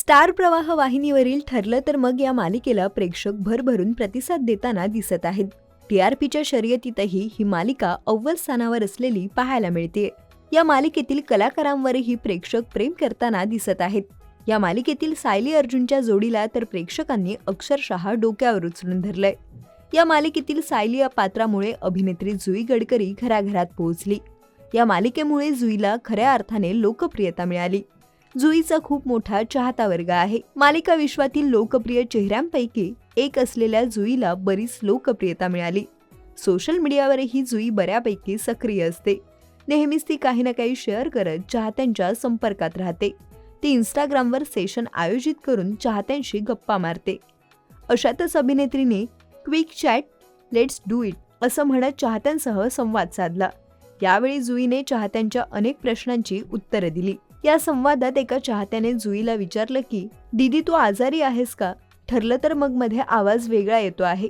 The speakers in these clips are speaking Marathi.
स्टार प्रवाह वाहिनीवरील ठरलं तर मग या मालिकेला प्रेक्षक भरभरून प्रतिसाद देताना दिसत आहेत. टीआरपीच्या शर्यतीतही ही मालिका अव्वल स्थानावर असलेली पाहायला मिळते. या मालिकेतील कलाकारांवरही प्रेक्षक प्रेम करताना दिसत आहेत. या मालिकेतील सायली अर्जुनच्या जोडीला तर प्रेक्षकांनी अक्षरशः डोक्यावर उचलून धरलंय. या मालिकेतील सायली या पात्रामुळे अभिनेत्री जुई गडकरी घराघरात पोहोचली. या मालिकेमुळे जुईला खऱ्या अर्थाने लोकप्रियता मिळाली. जुईचा खूप मोठा चाहता वर्ग आहे. मालिका विश्वातील लोकप्रिय चेहऱ्यांपैकी एक असलेल्या जुईला बरीच लोकप्रियता मिळाली. सोशल मीडियावरही जुई बऱ्यापैकी सक्रिय असते. नेहमीच ती काही ना काही शेअर करत चाहत्यांच्या संपर्कात राहते. ती इंस्टाग्रामवर सेशन आयोजित करून चाहत्यांशी गप्पा मारते. अशातच अभिनेत्रीने quick chat let's do it असं म्हणत चाहत्यांसह संवाद साधला. यावेळी जुईने चाहत्यांच्या अनेक प्रश्नांची उत्तरं दिली. या संवादात एका चाहत्याने जुईला विचारलं की दीदी तू आजारी आहेस का? ठरलं तर मग मध्ये आवाज वेगळा येतो आहे.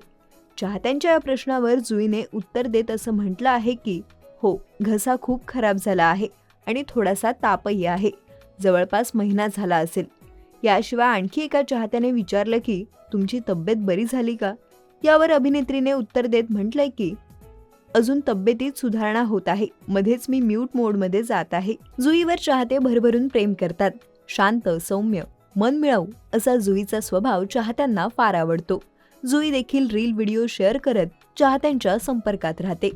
चाहत्यांच्या या प्रश्नावर जुईने उत्तर देत असं म्हटलं आहे की हो, घसा खूप खराब झाला आहे आणि थोडासा तापही आहे. जवळपास महिना झाला असेल. याशिवाय आणखी एका चाहत्याने विचारलं की तुमची तब्येत बरी झाली का? यावर अभिनेत्रीने उत्तर देत म्हटलंय की अजून तब्येतीत सुधारणा होत आहे. मध्येच मी म्यूट मोडमध्ये जात आहे. जुईवर चाहते भरभरून प्रेम करतात. शांत, सौम्य, मनमिळाऊ असा जुईचा स्वभाव चाहत्यांना फार आवडतो. जुई देखील रील व्हिडिओ शेअर करत चाहत्यांच्या संपर्कात राहते.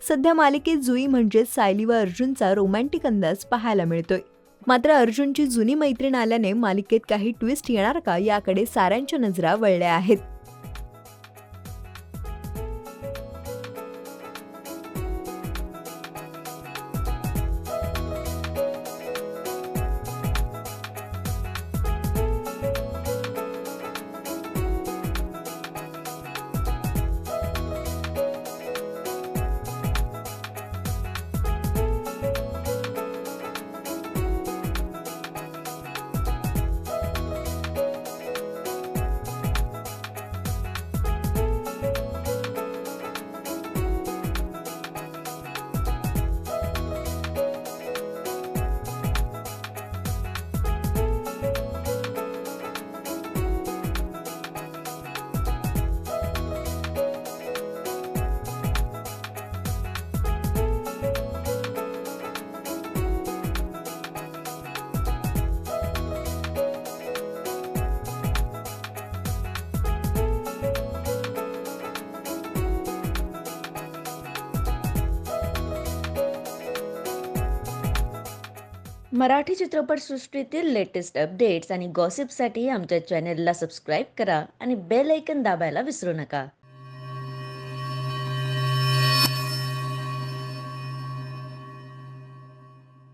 सध्या मालिकेत जुई म्हणजेच सायली व अर्जुनचा रोमॅन्टिक अंदाज पाहायला मिळतोय. मात्र अर्जुनची जुनी मैत्रीण आल्याने मालिकेत काही ट्विस्ट येणार का याकडे साऱ्यांच्या नजरा वळल्या आहेत. मराठी चित्रपटसृष्टीतील लेटेस्ट अपडेट्स आणि गॉसिपसाठी आमच्या चॅनेलला सबस्क्राईब करा आणि बेल ऐकन दाबायला विसरू नका.